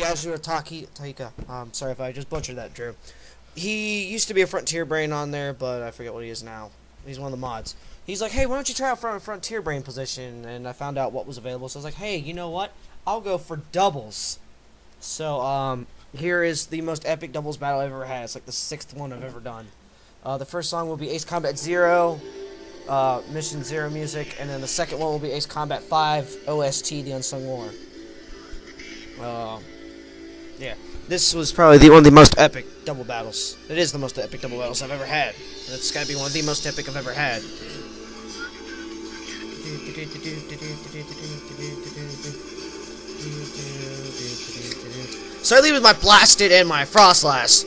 TheAzureTaihaku. Sorry if I just butchered that, Drew. He used to be a Frontier Brain on there, but I forget what he is now. He's one of the mods. He's like, hey, why don't you try out for a Frontier Brain position? And I found out what was available, so I was like, hey, you know what? I'll go for doubles. So, here is the most epic doubles battle I've ever had. It's like the 6th one I've ever done. The first song will be Ace Combat 0, Mission 0 music, and then the second one will be Ace Combat 5, OST, The Unsung War. Yeah. This was probably one of the most epic double battles. It is the most epic double battles I've ever had. It's gotta be one of the most epic I've ever had. So I lead with my Blasted and my Frostlass.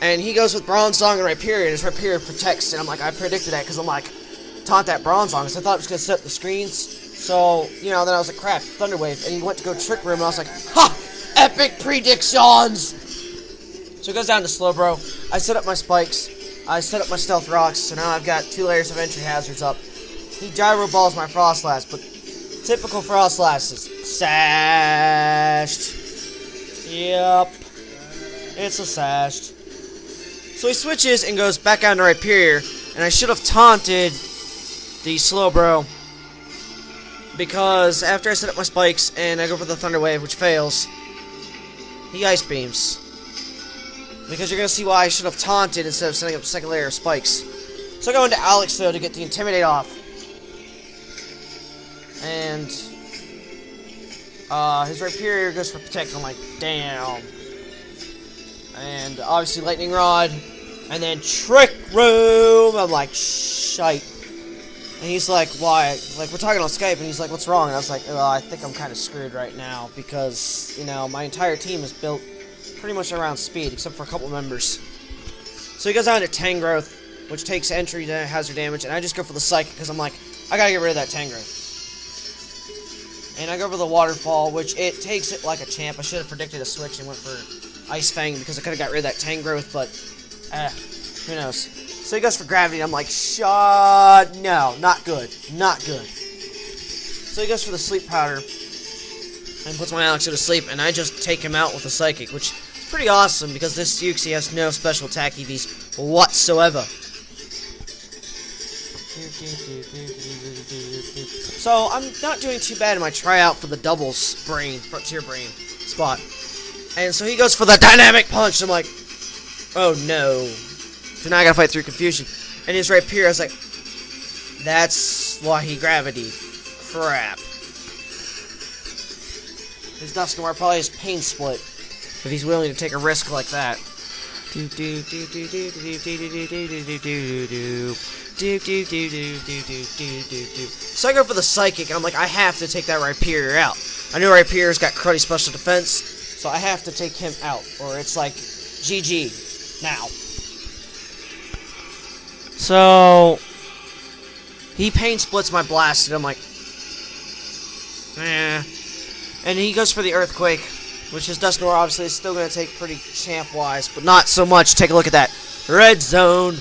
And he goes with Bronze Song and Rhyperior, and his Rhyperior protects, and I'm like, I predicted that, because I'm like, taunt that Bronze Song, because I thought it was going to set up the screens. So, you know, then I was like, crap, Thunderwave, and he went to go Trick Room, and I was like, ha! Epic predictions! So it goes down to Slowbro. I set up my spikes. I set up my stealth rocks, so now I've got 2 layers of entry hazards up. He gyro balls my Frostlass, but typical Frostlass is sashed. Yep. It's a sashed. So he switches and goes back out to Rhyperior, and I should have taunted the Slowbro, because after I set up my spikes and I go for the Thunder Wave, which fails, he Ice Beams. Because you're going to see why I should have taunted instead of setting up a second layer of spikes. So I go into Alex, though, to get the Intimidate off. And his Rhyperior goes for Protect. I'm like, damn. And obviously Lightning Rod. And then Trick Room. I'm like, shite. And he's like, why? Like, we're talking on Skype, and he's like, what's wrong? And I was like, oh, I think I'm kind of screwed right now, because, you know, my entire team is built pretty much around speed, except for a couple members. So he goes down to Tangrowth, which takes entry to hazard damage, and I just go for the Psychic, because I'm like, I gotta get rid of that Tangrowth. And I go for the Waterfall, which it takes it like a champ. I should have predicted a switch and went for Ice Fang, because I could have got rid of that Tangrowth, but, who knows. So he goes for Gravity, and I'm like, no, not good, not good. So he goes for the Sleep Powder, and puts my Alex to sleep, and I just take him out with a Psychic, which is pretty awesome, because this Yuxi has no special attack EVs whatsoever. So I'm not doing too bad in my tryout for the doubles brain, Frontier Brain spot. And so he goes for the Dynamic Punch, and I'm like, oh no. So now I gotta fight through Confusion. And his Rhyperior, I was like, that's why he Gravity. Crap. His Dusknoir probably has Pain Split, if he's willing to take a risk like that. So I go for the Psychic, and I'm like, I have to take that Rhyperior out. I know Rhyperior's got cruddy special defense, so I have to take him out, or it's like, GG. Now. So he Pain Splits my Blasted. I'm like, eh. And he goes for the Earthquake, which his Dusknoir obviously is still going to take pretty champ-wise, but not so much. Take a look at that. Red Zone.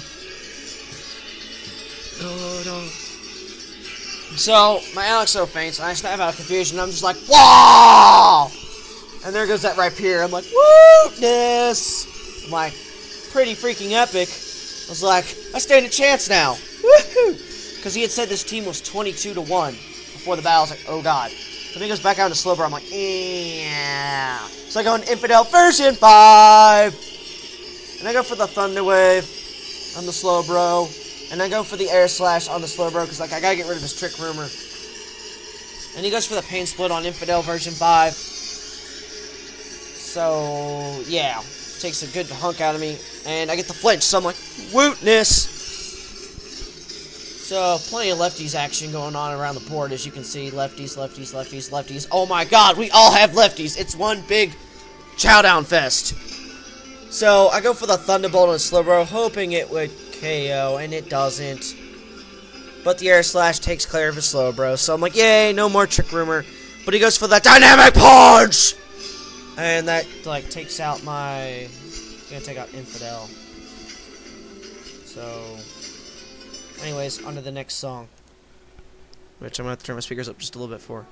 So my Alex so faints, and I snap out of Confusion, and I'm just like, whoa! And there goes that Rhyperior. I'm like, wootness! I'm like, pretty freaking epic. I was like, I stand a chance now. Woohoo! Because he had said this team was 22-1 before the battle. I was like, oh god. So then he goes back out to Slowbro. I'm like, yeah. So I go into Infidel version 5. And I go for the Thunder Wave on the Slowbro. And I go for the Air Slash on the Slowbro, because like I gotta get rid of his Trick Rumor. And he goes for the Pain Split on Infidel version 5. So yeah. Takes a good hunk out of me, and I get the flinch, so I'm like, wootness! So, plenty of lefties action going on around the board, as you can see. Lefties, lefties, lefties, lefties. Oh my god, we all have lefties! It's one big chowdown fest! So, I go for the Thunderbolt on Slowbro, hoping it would KO, and it doesn't. But the Air Slash takes care of his Slowbro, so I'm like, yay, no more Trick Rumor. But he goes for the Dynamic Punch! And that, like, takes out my... gonna take out Infidel. So... anyways, on to the next song. Which I'm gonna have to turn my speakers up just a little bit for.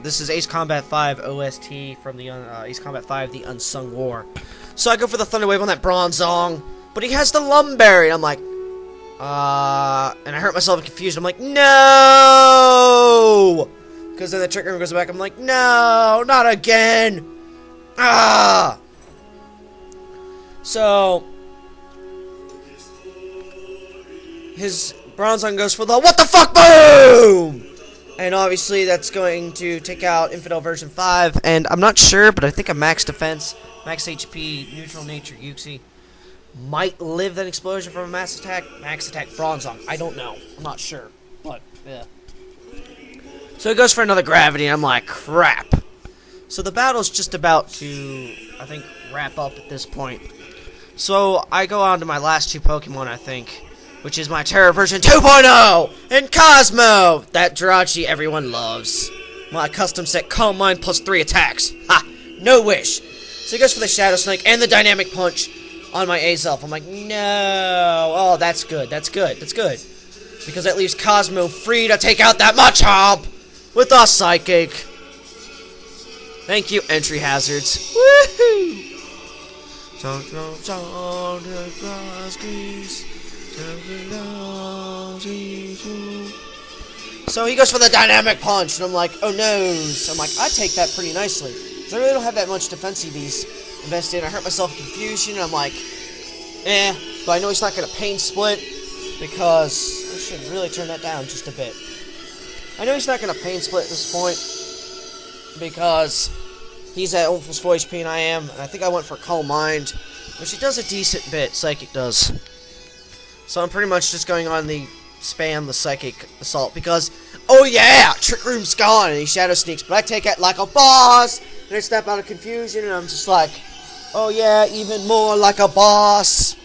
This is Ace Combat 5 OST from the Ace Combat 5, The Unsung War. So I go for the Thunder Wave on that Bronzong, but he has the Lumberry. And I'm like, and I hurt myself and confused. I'm like, no! Because then the Trick Room goes back. I'm like, no, not again! Ah! So his Bronzong goes for the what the fuck boom! And obviously that's going to take out Infidel version 5. And I'm not sure, but I think a max defense, max HP, neutral nature Yuxi might live that explosion from a max attack Bronzong. I don't know. I'm not sure. But, yeah. So he goes for another gravity, and I'm like, crap. So the battle's just about to, I think, wrap up at this point. So I go on to my last two Pokemon, I think, which is my Terra version 2.0 and Cosmo! That Jirachi everyone loves. My custom set Calm Mind plus 3 attacks. Ha! No wish. So he goes for the Shadow Snake and the Dynamic Punch on my Azelf. I'm like, no. Oh, that's good. That's good. That's good. Because that leaves Cosmo free to take out that Machop with a Psychic. Thank you, entry hazards. Woohoo! So he goes for the Dynamic Punch, and I'm like, oh no. So I'm like, I take that pretty nicely. Because I really don't have that much defensive invested in. I hurt myself in confusion, and I'm like, eh. But I know he's not going to Pain Split, because I should really turn that down just a bit. I know he's not going to Pain Split at this point, because he's at almost full HP and I am, and I think I went for Calm Mind, which he does a decent bit, Psychic does. So I'm pretty much just going on the spam the Psychic Assault, because, oh yeah, Trick Room's gone, and he Shadow Sneaks, but I take it like a boss, and I snap out of confusion, and I'm just like, oh yeah, even more like a boss.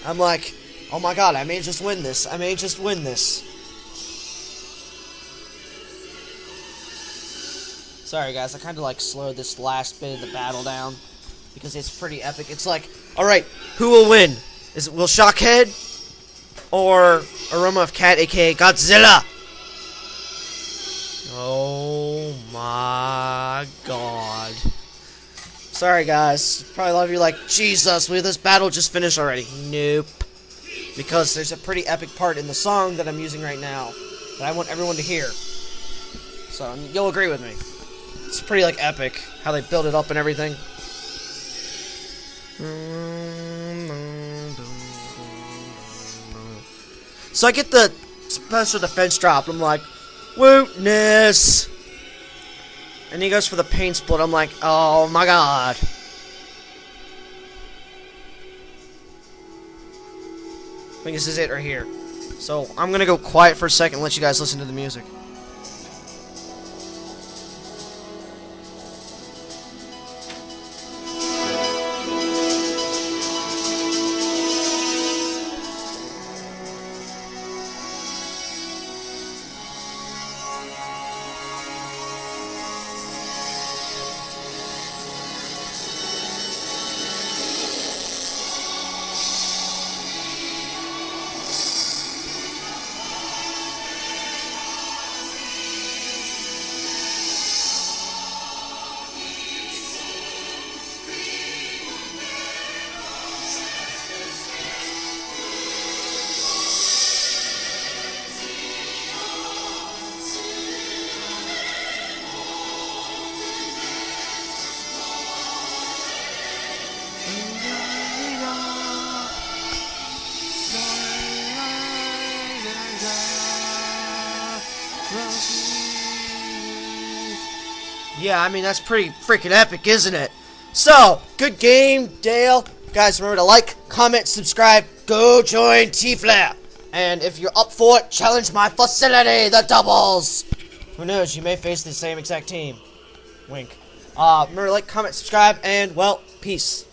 I'm like, oh my god, I may just win this, I may just win this. Sorry guys, I kind of like slowed this last bit of the battle down, because it's pretty epic. It's like, alright, who will win? Will Shockhead or AromaOfCat, aka Godzilla? Oh my god. Sorry guys, probably a lot of you are like, Jesus, will this battle just finish already? Nope. Because there's a pretty epic part in the song that I'm using right now that I want everyone to hear. So you'll agree with me. It's pretty like epic how they build it up and everything. So I get the special defense drop. I'm like, wootness. And he goes for the Pain Split. I'm like, oh my god. I think this is it right here. So I'm gonna go quiet for a second and let you guys listen to the music. Yeah, I mean, that's pretty freaking epic, isn't it? So, good game, Dale. Guys, remember to like, comment, subscribe, go join T-Flare. And if you're up for it, challenge my facility, the doubles. Who knows, you may face the same exact team. Wink. Remember to like, comment, subscribe, and, well, peace.